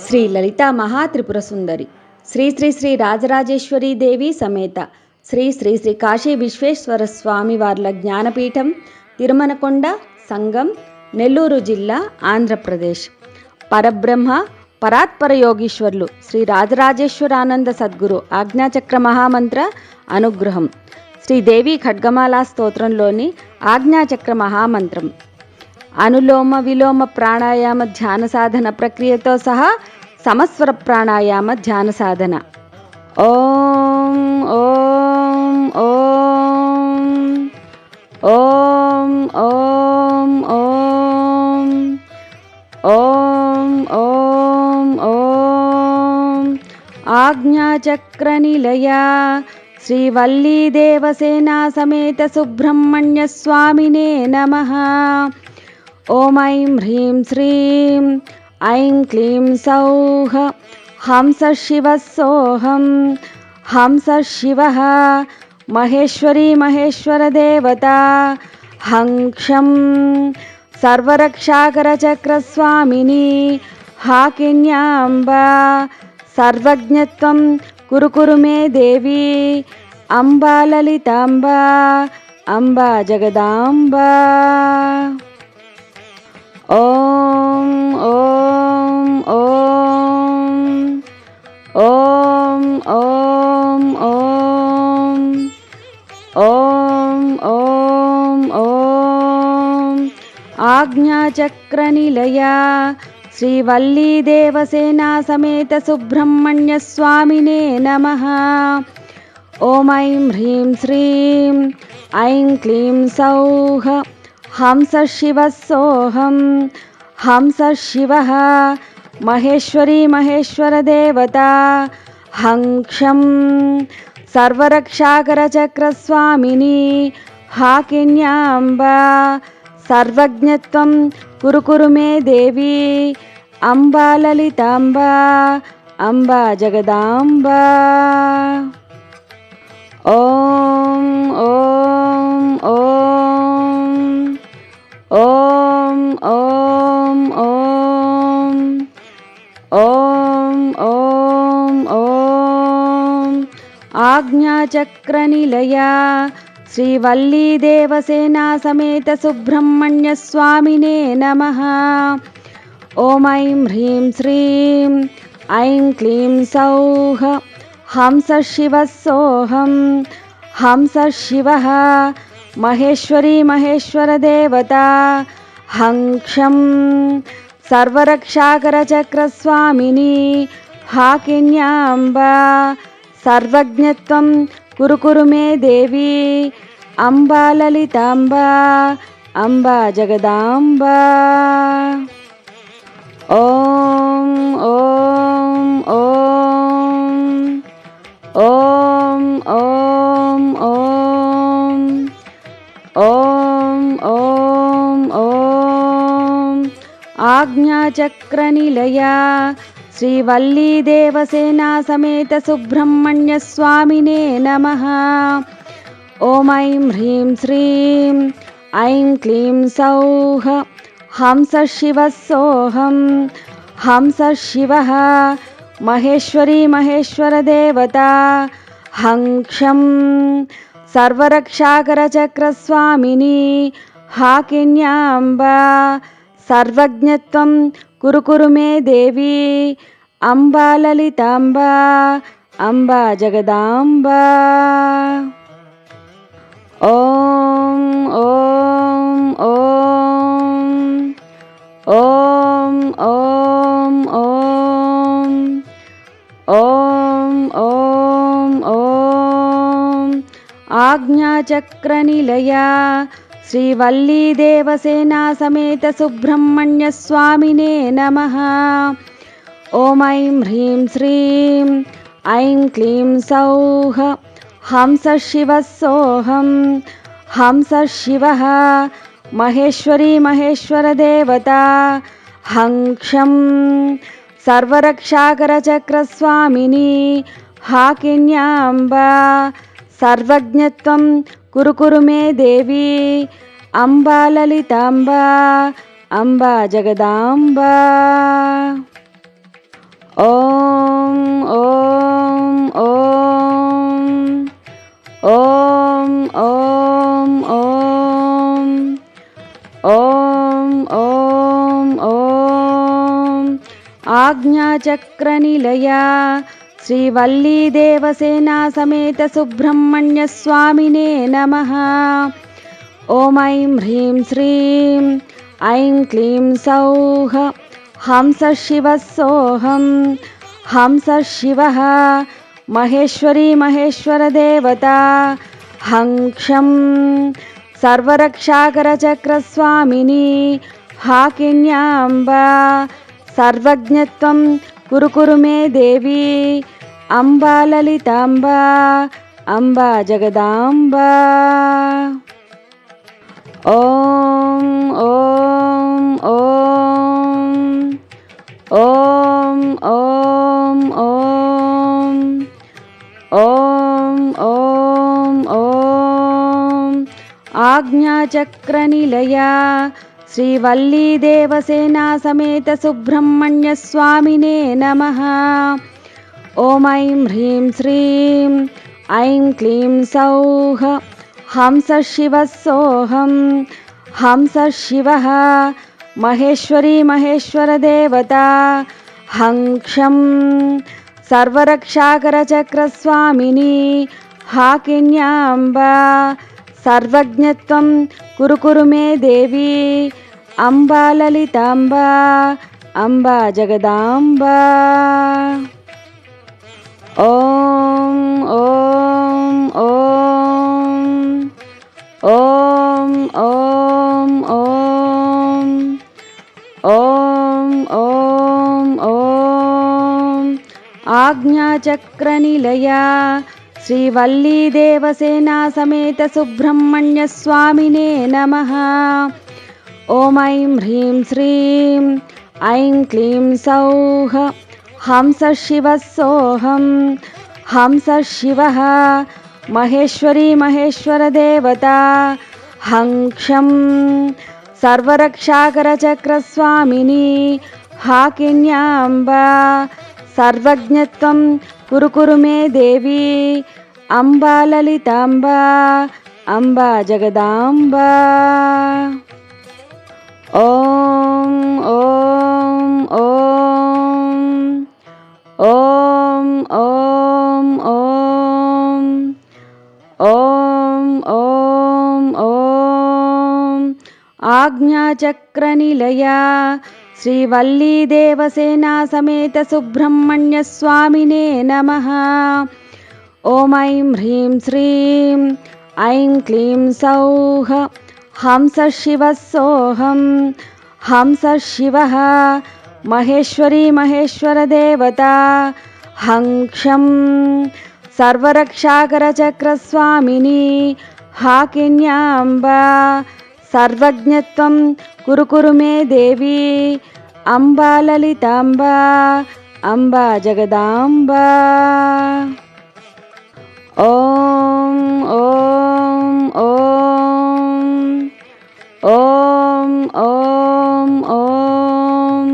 శ్రీ లలితా మహాత్రిపుర సుందరి శ్రీ శ్రీ శ్రీ రాజరాజేశ్వరీ దేవి సమేత శ్రీ శ్రీ శ్రీ కాశీ విశ్వేశ్వర స్వామి వార్ల జ్ఞానపీఠం తిరుమనకొండ సంగం నెల్లూరు జిల్లా ఆంధ్రప్రదేశ్. పరబ్రహ్మ పరాత్పర యోగీశ్వర్లు శ్రీ రాజరాజేశ్వరానంద సద్గురు ఆజ్ఞాచక్ర మహామంత్ర అనుగ్రహం. శ్రీదేవి ఖడ్గమాలా స్తోత్రంలోని ఆజ్ఞాచక్ర మహామంత్రం అనులోమ విలోమ ప్రాణాయామ ధ్యాన సాధన ప్రక్రియతో సహా సమస్వర ప్రాణాయామ ధ్యాన సాధన. ఓం ఓం ఓం ఓం ఓం ఓం ఓం ఓం ఓం ఆజ్ఞాచక్ర నిలయా శ్రీ వల్లీ దేవసేనా సమేత సుబ్రహ్మణ్య స్వామినే నమః. ఓం ఐం హ్రీం శ్రీం ఐం క్లీం సౌః హంస శివ సోహం. హంస శివ మహేశ్వరీ మహేశ్వర దేవత. హంక్షం సర్వరక్షాకర చక్ర స్వామిని హాకిన్యాంబ. సర్వజ్ఞత్వం కురు కురు మే దేవి. అంబా లలితాంబ అంబా జగదాంబ. ఓం ఓం ఓం ఓం ఓం ఓం ఓం ఓం ఓం ఆజ్ఞాచక్ర నిలయా శ్రీ వల్లీ దేవసేనా సమేత సుబ్రహ్మణ్య స్వామినే నమః. ఓం ఐం హ్రీం శ్రీం ఐం క్లీం సౌః హంస శివ సోహం. హంస శివ మహేశ్వరీ మహేశ్వర దేవత. హంక్షం సర్వరక్షాకర చక్ర స్వామిని హాకిన్యాంబ. సర్వజ్ఞత్వం కురు కురు మే దేవి. అంబా లలితాంబ అంబా జగదాంబ. ఓం ఓం ఓం ఓం ఓం ఓం ఓం ఓం ఓం ఆజ్ఞాచక్ర నిలయా శ్రీ వల్లీ దేవసేనా సమేత సుబ్రహ్మణ్య స్వామినే నమః. ఓం ఐం హ్రీం శ్రీం ఐం క్లీం సౌః హంస శివ సోహం. హంస శివ మహేశ్వరీ మహేశ్వర దేవత. హంక్షం సర్వరక్షాకర చక్ర స్వామిని హాకిన్యాంబ. సర్వజ్ఞత్వం కురు కురు మే దేవి. అంబా లలితాంబ అంబా జగదాంబ. ఓం ఓం ఓం ఓం ఓం ఓం ఓం ఓం ఓం ఆజ్ఞాచక్ర నిలయా శ్రీ వల్లీ దేవసేనా సమేత సుబ్రహ్మణ్య స్వామినే నమః. ఓం ఐం హ్రీం శ్రీం ఐం క్లీం సౌః హంస శివ సోహం. హంస శివ మహేశ్వరీ మహేశ్వర దేవత. హంక్షం సర్వరక్షాకర చక్ర స్వామిని హాకిన్యాంబ. సర్వజ్ఞత్వం కురు కురు మే దేవి. అంబా లలితాంబ అంబా జగదాంబ. ఓం ఓం ఓం ఓం ఓం ఓం ఓం ఓం ఓం ఆజ్ఞాచక్ర నిలయా శ్రీ వల్లీ దేవసేనా సమేత సుబ్రహ్మణ్య స్వామినే నమః. ఓం ఐం హ్రీం శ్రీం ఐం క్లీం సౌః హంస శివ సోహం. హంస శివ మహేశ్వరీ మహేశ్వర దేవత. హంక్షం సర్వరక్షాకర చక్ర స్వామిని హాకిన్యాంబ. సర్వజ్ఞత్వం కురు కురు మే దేవి. అంబా లలితాంబ అంబా జగదాంబా. ఓం ఓం ఓం ఓం ఓం ఓం ఓం ఓం ఓం. ఆజ్ఞాచక్రనిలయా శ్రీవల్లీ దేవసేనా సమేత సుబ్రహ్మణ్య స్వామినే నమః. ఓం ఐం హ్రీం శ్రీం ఐం క్లీం సౌః హంస శివ సోహం. హంస శివ మహేశ్వరీ మహేశ్వర దేవత. హంక్షం సర్వరక్షాకరచక్రస్వామిని హాకిన్యాంబ. సర్వజ్ఞత్వం కురు కురు మే దేవి అంబా లలితాంబ. అంబా జగదాంబ. ఓం ఓం ఓం ఓం ఓం ఓం ఓం ఓం ఓం. ఆజ్ఞాచక్రనిలయా శ్రీవల్లీ దేవసేనా సమేత సుబ్రహ్మణ్య స్వామినే నమః. ఓం ఐం హ్రీం శ్రీం ఐం క్లీం సౌః హంస శివ సోహం. హంస శివ మహేశ్వరీ మహేశ్వర దేవత. హంక్షం సర్వరక్షాకరచక్రస్వామిని హాకిన్యాంబ. సర్వజ్ఞత్వం కురు కురు మే దేవి అంబా లలితాంబ. అంబా జగదాంబ. ఓం ఓం ఓం ఓం ఓం ఓం ఓం ఓం ఓం. ఆజ్ఞాచక్రనిలయా శ్రీవల్లీ దేవసేనా సమేత సుబ్రహ్మణ్య స్వామినే నమః. ఓం ఐం హ్రీం శ్రీం ఐం క్లీం సౌః హంస శివ సోహం. హంస శివ మహేశ్వరీ మహేశ్వర దేవత. హంక్షం సర్వరక్షాకరచక్రస్వామిని హాకిన్యాంబ. సర్వజ్ఞత్వం కురు కురు మే దేవి అంబా లలితాంబ. అంబా జగదాంబ. ఓం ఓం ఓం ఓం ఓం ఓం ఓం ఓం ఓం. ఆజ్ఞాచక్రనిలయా శ్రీవల్లీ దేవసేనా సమేత సుబ్రహ్మణ్య స్వామినే నమః. ఓం ఐం హ్రీం శ్రీం ఐం క్లీం సౌః హంస శివ సోహం. హంస శివ మహేశ్వరీ మహేశ్వర దేవత. హంక్షం సర్వరక్షాకరచక్రస్వామిని హాకిన్యాంబ. సర్వజ్ఞత్వం కురు కురు మే దేవి అంబా లలితాంబ. అంబా జగదాంబ. ఓం ఓం ఓం ఓం ఓం ఓం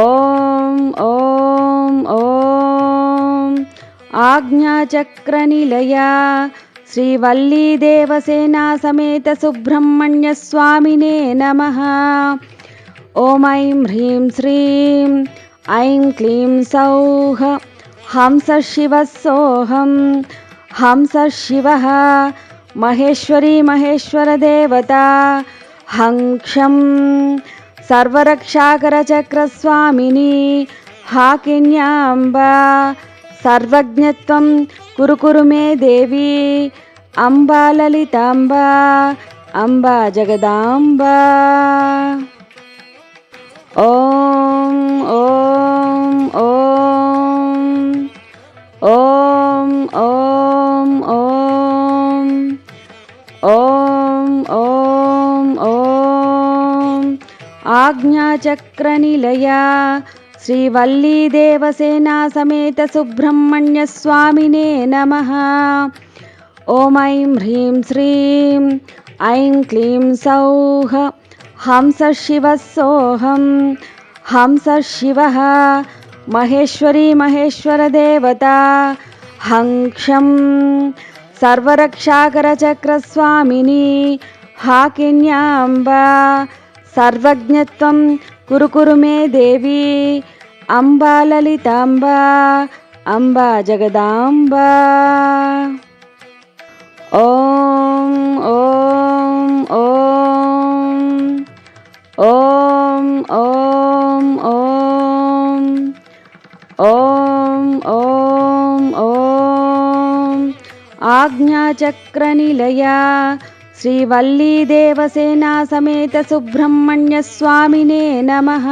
ఓం ఓం ఓం. ఆజ్ఞాచక్రనిలయా శ్రీవల్లీ దేవసేనా సమేత సుబ్రహ్మణ్య స్వామినే నమః. ఓం ఐం హ్రీం శ్రీం ఐం క్లీం సౌః హంస శివ సోహం. హంస శివ మహేశ్వరీ మహేశ్వర దేవత. హంక్షం సర్వరక్షాకరచక్రస్వామిని హాకిన్యాంబ. సర్వజ్ఞత్వం కురు కురు మే దేవి అంబా లలితాంబ. అంబా జగదాంబ. ఓం ఓం ఓం ఓం ఓం ఓం ఓం ఓం ఓం. ఆజ్ఞాచక్రనిలయా శ్రీవల్లీ దేవసేనా సమేత సుబ్రహ్మణ్య స్వామినే నమః. ఓం ఐం హ్రీం శ్రీం ఐం క్లీం సౌః हंसः शिवः सोऽहं हंसः शिवः महेश्वरी महेश्वरदेवता हंक्षं सर्वरक्षाकरचक्रस्वामिनी हाकिन्याम्बा सर्वज्ञत्वं कुरु कुरु मे देवी अम्बा ललिताम्बा अम्बा जगदाम्बा। ॐ ॐ ॐ ॐ ॐ ॐ ॐ ॐ आज्ञाचक्रनिलया श्रीवल्लीदेवसेना समेत सुब्रह्मण्यस्वामिने नमः।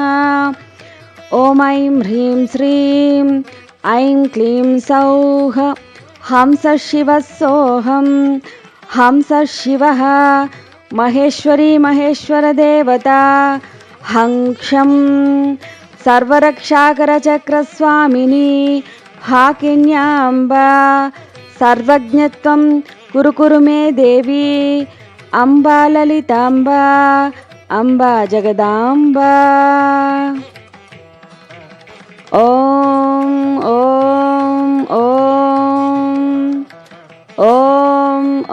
ॐ ऐं ह्रीं श्रीं ऐं क्लीं सौः हंसः शिवः सोऽहं हंसः शिवः महेश्वरी महेश्वरदेवता हंक्षं सर्वरक्षाकरचक्रस्वामिनी हाकिन्याम्बा सर्वज्ञत्वं कुरु कुरु मे देवी अम्बा ललिताम्बा अम्बा जगदाम्बा। ॐ ॐ ॐ ॐ ॐ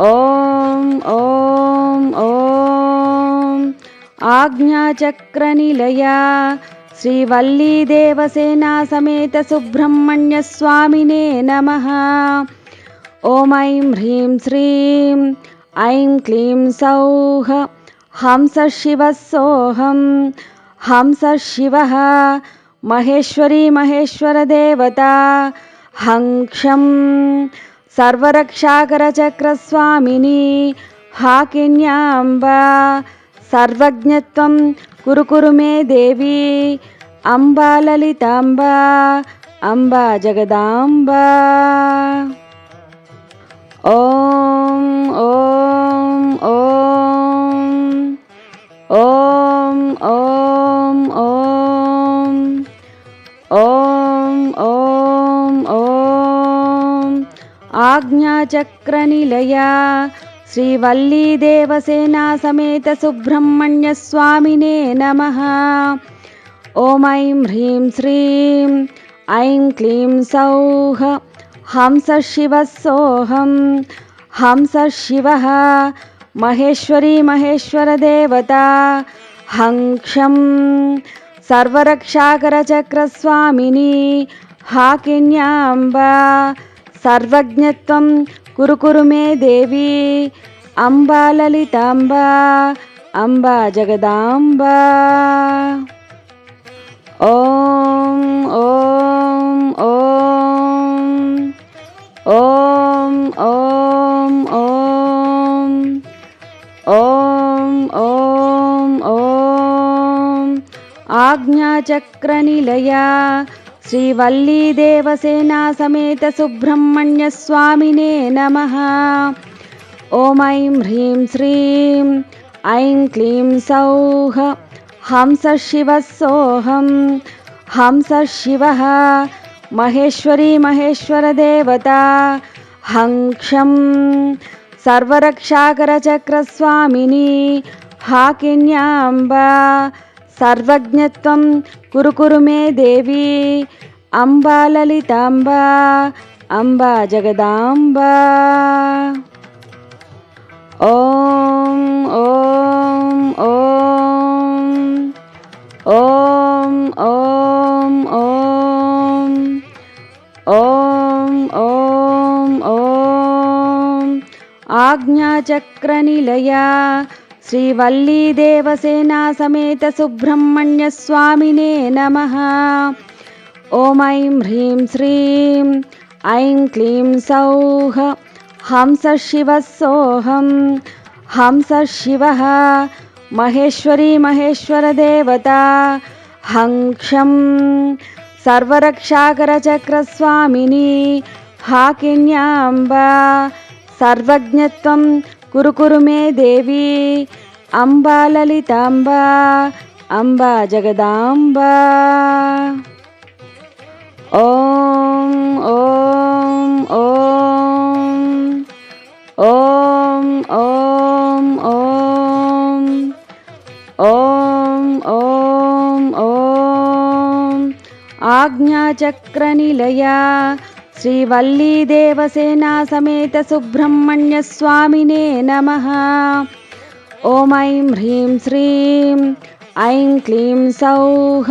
ॐ ॐ ॐ आज्ञाचक्रनिलया श्रीवल्लीदेवसेना समेत सुब्रह्मण्यस्वामिने नमः। ॐ ऐं ह्रीं श्रीं ऐं क्लीं सौः हंसः शिवः सोऽहं हंसः शिवः महेश्वरी महेश्वरदेवता हंक्षं सर्वरक्षाकरचक्रस्वामिनी हाकिन्याम्बा सर्वज्ञत्वं कुरु कुरु मे देवी अम्बा ललिताम्बा अम्बा जगदाम्बा। ॐ ॐ ॐ ॐ ॐ ॐ ॐ ॐ आज्ञाचक्रनिलया श्रीवल्लीदेवसेना समेत सुब्रह्मण्यस्वामिने नमः। ॐ ऐं ह्रीं श्रीं ऐं क्लीं सौः हंसः शिवः सोऽहं हंसः शिवः महेश्वरी महेश्वरदेवता हंक्षं सर्वरक्षाकरचक्रस्वामिनी हाकिन्याम्बा सर्वज्ञत्वं कुरु कुरु मे देवी अम्बा ललिताम्बा अम्बा जगदाम्बा। ॐ ॐ ॐ ॐ ॐ ॐ ॐ ॐ आज्ञाचक्रनिलया श्रीवल्लीदेवसेना समेत सुब्रह्मण्यस्वामिने नमः। ॐ ऐं ह्रीं श्रीं ऐं क्लीं सौः हंसः शिवः सोऽहं हंसः शिवः महेश्वरी महेश्वरदेवता हंक्षं सर्वरक्षाकरचक्रस्वामिनी हाकिन्याम्बा सर्वज्ञत्वं कुरु कुरु मे देवी अम्बा ललिताम्बा अम्बा जगदाम्बा। ॐ ॐ ॐ ॐ ॐ ॐ ॐ ॐ आज्ञाचक्रनिलया श्रीवल्लीदेवसेना समेत सुब्रह्मण्यस्वामिने नमः। ॐ ऐं ह्रीं श्रीं ऐं क्लीं सौः हंसः शिवः सोऽहं हंसः शिवः महेश्वरी महेश्वरदेवता हंक्षं सर्वरक्षाकरचक्रस्वामिनी हाकिन्याम्बा सर्वज्ञत्वं कुरु कुरु मे देवी अम्बा ललिताम्बा अम्बा जगदाम्बा। ॐ ॐ ॐ ఓం ఓం ఓం ఓం ఓం ఓం ఆజ్ఞాచక్రనిలయ శ్రీవల్లీదేవసేనా సమేత సుబ్రహ్మణ్య స్వామినే నమః. ఓం ఐం హ్రీం శ్రీం ఐం క్లీం సౌః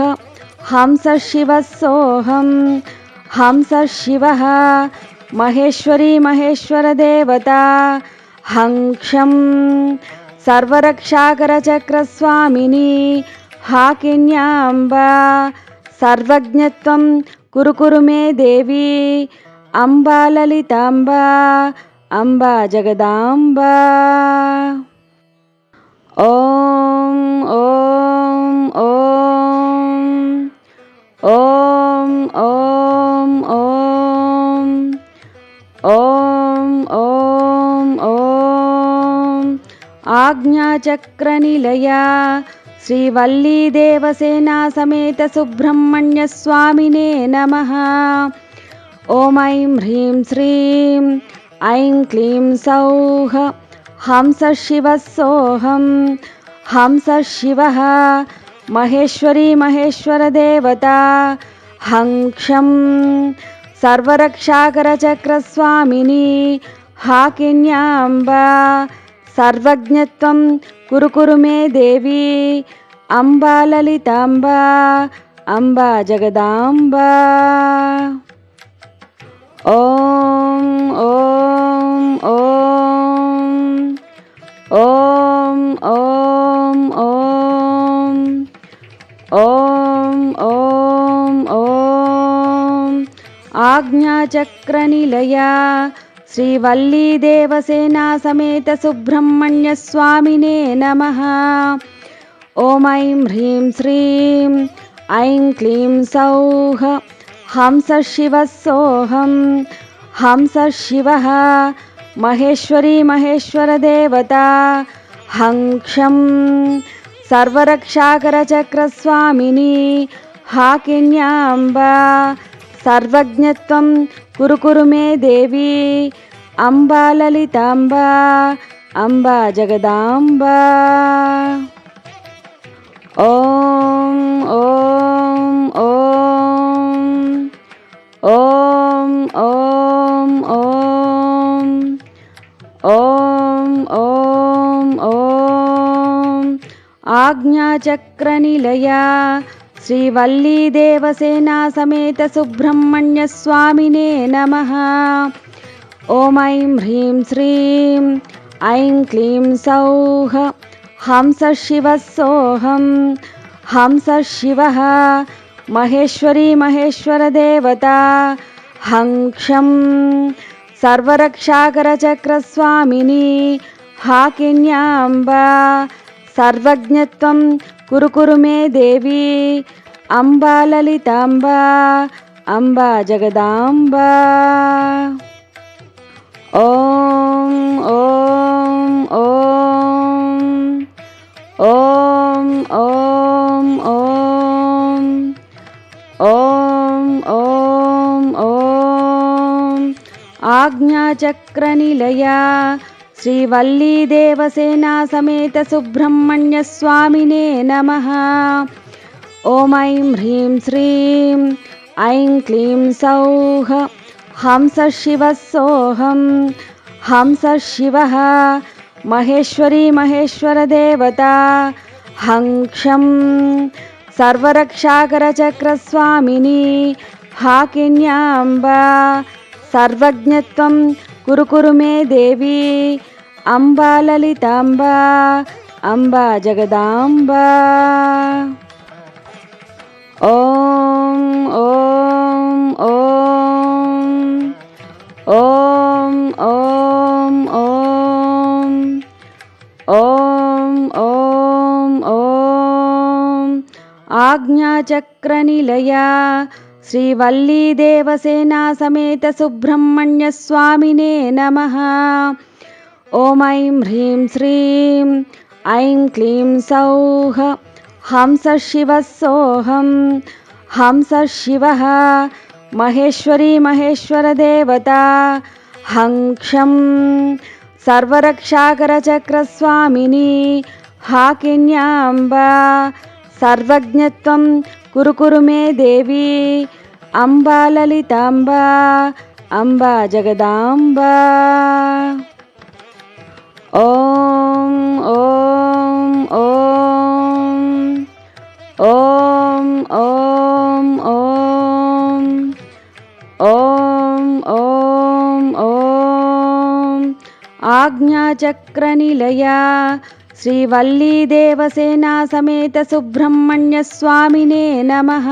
హంస శివ సోహం. హంస శివ మహేశ్వరీ మహేశ్వర దేవత. హంక్షం సర్వరక్షాకరచక్రస్వామిని హాకిన్యాంబ. సర్వజ్ఞత్వం కురు కురు మే దేవి. అంబా లలితాంబ. అంబా జగదాంబ. ఓం ఓం ఓం ఓం ఓం ఓం ఓం ఓం ఓం ఆజ్ఞాచక్రనిలయ శ్రీవల్లీదేవసేనా సమేత సుబ్రహ్మణ్య స్వామినే నమః. ఓం ఐం హ్రీం శ్రీం ఐం క్లీం సౌః హంస శివ సోహం. హంస శివ మహేశ్వరీ మహేశ్వర దేవత. హంక్షం సర్వరక్షాకరచక్రస్వామిని హాకిన్యాంబ. సర్వజ్ఞత్వం కురు కురు మే దేవి. అంబా లలితాంబ. అంబా జగదాంబ. ఓం ఓం ఓం ఓం ఓం ఓం ఓం ఓం ఓం ఆజ్ఞాచక్రనిలయ శ్రీవల్లీదేవసేనా సమేత సుబ్రహ్మణ్య స్వామినే నమః. ఓం ఐం హ్రీం శ్రీం ఐం క్లీం సౌః హంస శివ సోహం. హంస శివ మహేశ్వరీ మహేశ్వర దేవత. హంక్షం సర్వరక్షాకరచక్రస్వామిని హాకిన్యాంబ. సర్వజ్ఞత్వం కురు కురు మే దేవి. అంబా లలితాంబ. అంబా జగదాంబ. ఓం ఓం ఓం ఓం ఓం ఓం ఓం ఓం ఓం ఆజ్ఞాచక్రనిలయ శ్రీవల్లీదేవసేనా సమేత సుబ్రహ్మణ్య స్వామినే నమః. ఓం ఐం హ్రీం శ్రీం ఐం క్లీం సౌః హంస శివ సోహం. హంస శివ మహేశ్వరీ మహేశ్వర దేవత. హంక్షం సర్వరక్షాకరచక్రస్వామిని హాకిన్యాంబ. సర్వజ్ఞత్వం కురు కురు మే దేవి. అంబా లలితాంబ. అంబా జగదాంబ. ఓం ఓం ఓం ఓం ఓం ఓం ఓం ఓం ఓం ఆజ్ఞాచక్రనిలయ శ్రీవల్లీదేవసేనా సమేత సుబ్రహ్మణ్య స్వామినే నమః. ఓం ఐం హ్రీం శ్రీం ఐం క్లీం సౌః హంస శివ సోహం. హంస శివ మహేశ్వరీ మహేశ్వర దేవత. హంక్షం సర్వరక్షాకరచక్రస్వామిని హాకిన్యాంబ. సర్వజ్ఞత్వం కురు కురు మే దేవి. అంబా లలితాంబ. అంబా జగదాంబ. ఓం ఓం ఓం ఓం ఓం ఓం ఓం ఓం ఓం ఆజ్ఞాచక్రనిలయ శ్రీవల్లీదేవసేనా సమేత సుబ్రహ్మణ్య స్వామినే నమః. ఓం ఐం హ్రీం శ్రీం ఐం క్లీం సౌః హంస శివ సోహం. హంస శివ మహేశ్వరీ మహేశ్వర దేవత. హంక్షం सर्वरक्षाकरचक्रस्वामिनी हाकिन्याम्बा सर्वज्ञत्वं कुरु मे देवी अम्बा ललिताम्बा अम्बा जगदाम्बा। ॐ ॐ ॐ ॐ ॐ ॐ ॐ ॐ आज्ञाचक्रनिलया श्रीवल्लीदेवसेना समेत सुब्रह्मण्यस्वामिने नमः।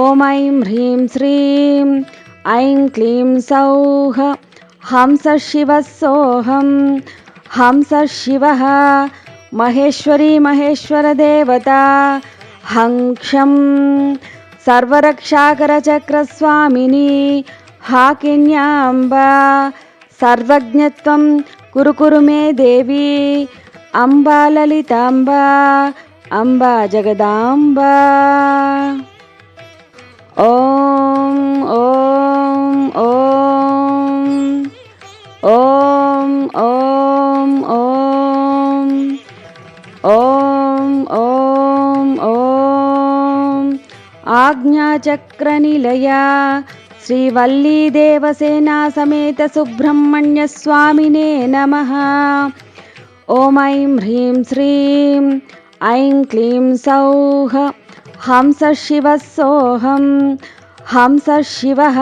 ॐ ऐं ह्रीं श्रीं ऐं क्लीं सौः हंसः शिवः सोऽहं हंसः शिवः महेश्वरी महेश्वरदेवता हंक्षं सर्वरक्षाकरचक्रस्वामिनी हाकिन्याम्बा सर्वज्ञत्वं कुरु मे देवी अम्बा ललिताम्बा अम्बा जगदाम्बा। ॐ ॐ ॐ ॐ ॐ ॐ ॐ ॐ आज्ञाचक्रनिलया श्रीवल्लीदेवसेना समेत सुब्रह्मण्यस्वामिने नमः। ॐ ऐं ह्रीं श्रीं ऐं क्लीं सौः हंसः शिवः सोऽहं हंसः शिवः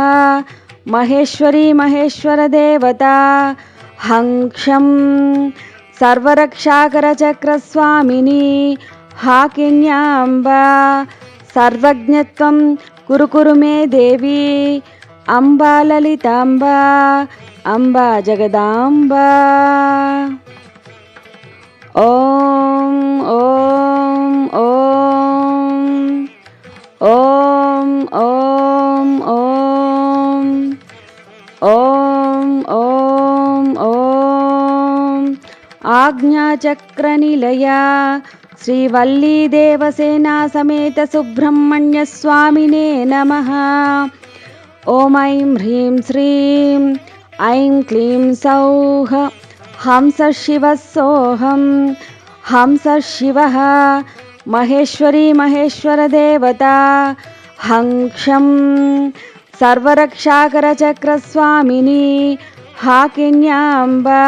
महेश्वरी महेश्वरदेवता हंक्षं सर्वरक्षाकरचक्रस्वामिनी हाकिन्याम्बा सर्वज्ञत्वं कुरु मे देवी अम्बा ललिताम्बा अम्बा जगदाम्बा। ॐ ॐ ॐ ॐ ॐ ॐ ॐ ॐ आज्ञाचक्रनिलया श्रीवल्लीदेवसेना समेत सुब्रह्मण्यस्वामिने नमः। ॐ ऐं ह्रीं श्रीं ऐं क्लीं सौः हंसः शिवः सोऽहं हंसः शिवः महेश्वरी महेश्वरदेवता हंक्षं सर्वरक्षाकरचक्रस्वामिनी हाकिन्याम्बा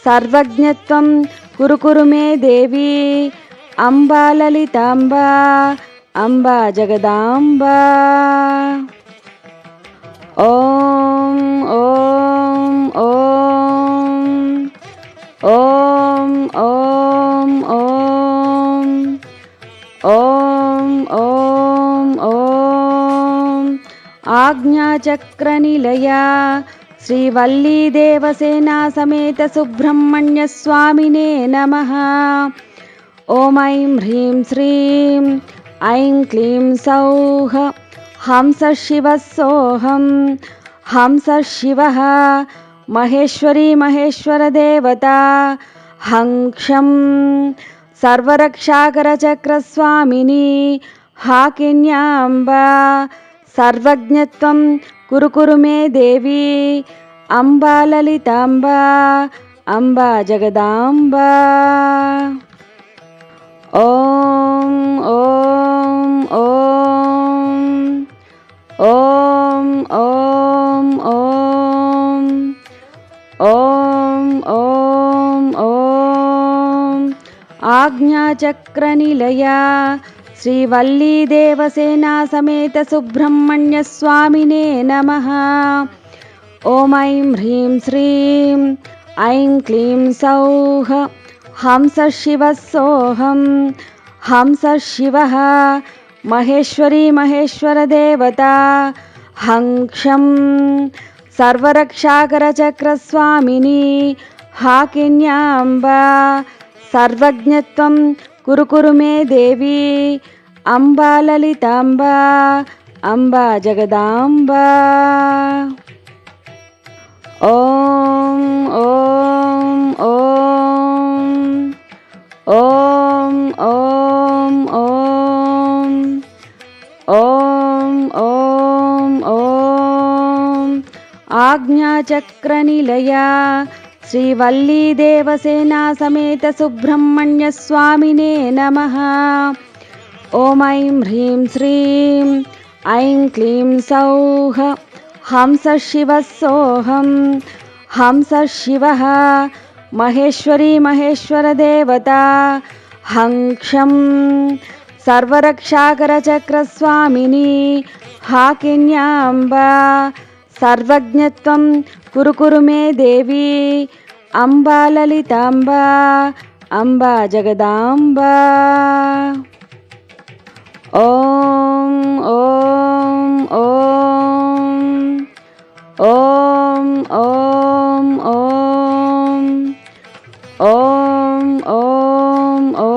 सर्वज्ञत्वं कुरु मे देवी अम्बा ललिताम्बा अम्बा जगदाम्बा। ॐ ॐ ॐ ॐ ॐ ॐ ॐ ॐ आज्ञाचक्रनिलया श्रीवल्लीदेवसेना समेत सुब्रह्मण्यस्वामिने नमः। ॐ ऐं ह्रीं श्रीं ऐं क्लीं सौः हंसः शिवः सोऽहं हंसः शिवः महेश्वरी महेश्वरदेवता हंक्षं सर्वरक्षाकरचक्रस्वामिनी हाकिन्याम्बा सर्वज्ञत्वं कुरु मे देवी अम्बा ललिताम्बा अम्बा जगदाम्बा। ॐ ॐ ॐ ॐ ॐ ॐ ॐ ॐ आज्ञाचक्रनिलया श्रीवल्लीदेवसेना समेत सुब्रह्मण्यस्वामिने नमः। ॐ ऐं ह्रीं श्रीं ऐं क्लीं सौः हंसः शिवः सोऽहं हंसः शिवः महेश्वरी महेश्वरदेवता हंक्षं सर्वरक्षाकरचक्रस्वामिनी हाकिन्याम्बा सर्वज्ञत्वं कुरु मे देवी अम्बा ललिताम्बा अम्बा जगदाम्बा। ॐ ॐ ॐ ॐ ॐ ॐ ॐ ॐ ॐ आज्ञाचक्रनिलया श्रीवल्लीदेवसेना समेत सुब्रह्मण्यस्वामिने नमः। ॐ ऐं ह्रीं श्रीं ऐं क्लीं सौः हंसः शिवः सोऽहं हंसः शिवः महेश्वरी महेश्वरदेवता हंक्षं सर्वरक्षाकरचक्रस्वामिनी हाकिन्याम्बा सर्वज्ञत्वं कुरु कुरु मे देवी अम्बा ललिताम्बा अम्बा जगदाम्बा। ॐ ॐ ॐ ॐ ॐ ॐ ॐ ॐ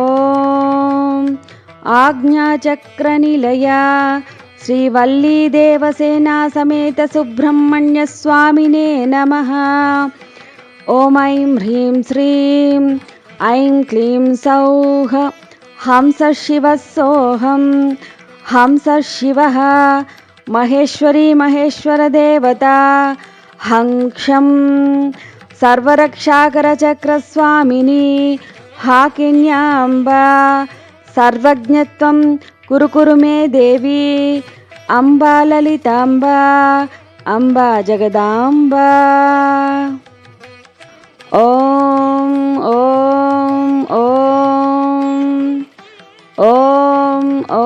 आज्ञाचक्रनिलया श्रीवल्लीदेवसेना समेत सुब्रह्मण्यस्वामिने नमः। ॐ ऐं ह्रीं श्रीं ऐं क्लीं सौः हंसः शिवः सोऽहं हंसः शिवः महेश्वरी महेश्वरदेवता हंक्षं सर्वरक्षाकरचक्रस्वामिनी हाकिन्याम्बा सर्वज्ञत्वं कुरु कुरु मे देवी अम्बा ललिताम्बा अम्बा जगदाम्बा। ॐ ॐ ॐ ॐ ॐ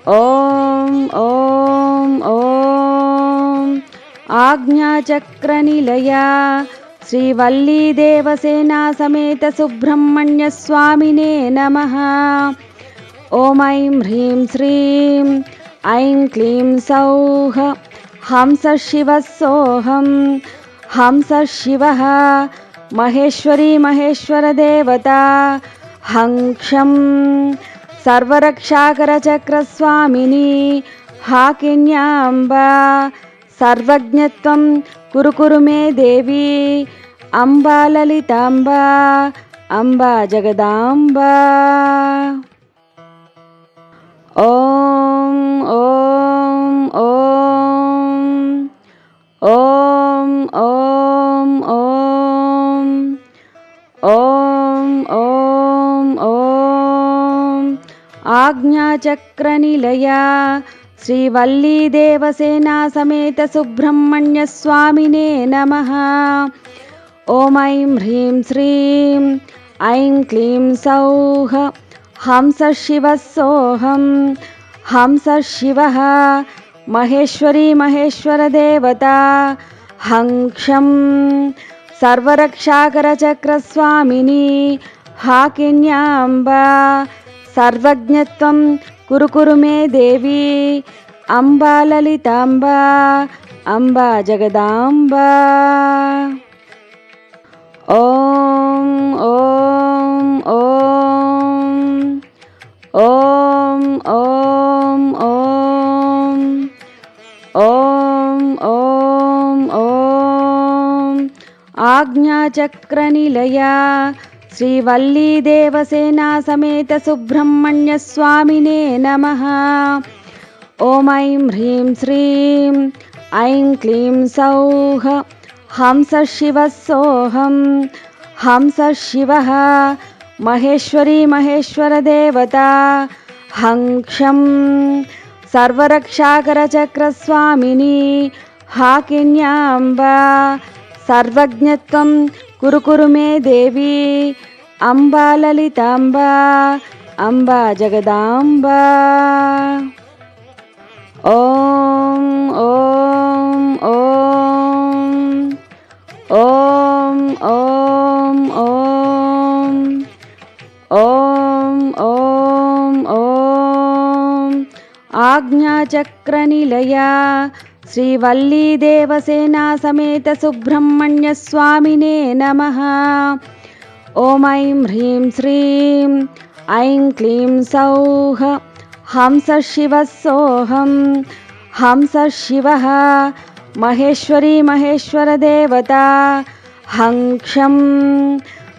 ॐ ॐ ॐ आज्ञाचक्रनिलया श्रीवल्लीदेवसेना समेत सुब्रह्मण्यस्वामिने नमः। ॐ ऐं ह्रीं श्रीं ऐं क्लीं सौः हंसः शिवः सोऽहं हंसः शिवः महेश्वरी महेश्वरदेवता हंक्षं सर्वरक्षाकरचक्रस्वामिनी हाकिन्याम्बा सर्वज्ञत्वं कुरु कुरु मे देवी अम्बा ललिताम्बा अम्बा जगदाम्बा। ॐ ॐ ॐ ॐ ॐ ॐ ॐ ॐ आज्ञाचक्रनिलया श्रीवल्लीदेवसेना समेत सुब्रह्मण्यस्वामिने नमः। ॐ ऐं ह्रीं श्रीं ऐं क्लीं सौः हंसः शिवः सोऽहं हंसः शिवः महेश्वरी महेश्वरदेवता हंक्षं सर्वरक्षाकरचक्रस्वामिनी हाकिन्याम्बा सर्वज्ञत्वं कुरु कुरु मे देवी अम्बा ललिताम्बा अम्बा जगदाम्बा। ॐ ॐ ॐ ॐ ॐ ॐ ॐ ॐ आज्ञाचक्रनिलया श्रीवल्लीदेवसेना समेत सुब्रह्मण्यस्वामिने नमः। ॐ ऐं ह्रीं श्रीं ऐं क्लीं सौः हंसः शिवः सोऽहं हंसः शिवः महेश्वरी महेश्वरदेवता हंक्षं सर्वरक्षाकरचक्रस्वामिनी हाकिन्याम्बा सर्वज्ञत्वं कुरु कुरु मे देवी अम्बा ललिताम्बा अम्बा जगदाम्बा। ॐ ॐ ॐ ॐ ॐ ॐ ॐ ॐ आज्ञाचक्रनिलया श्रीवल्लीदेवसेना समेत सुब्रह्मण्यस्वामिने नमः। ॐ ऐं ह्रीं श्रीं ऐं क्लीं सौः हंसः शिवः सोऽहं हंसः शिवः महेश्वरी महेश्वरदेवता हंक्षं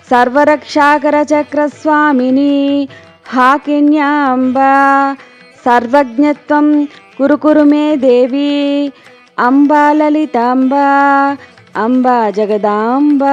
सर्वरक्षाकरचक्रस्वामिनी हाकिन्याम्बा सर्वज्ञत्वं कुरु कुरु मे देवी అంబా లలితాంబ అంబా జగదాంబ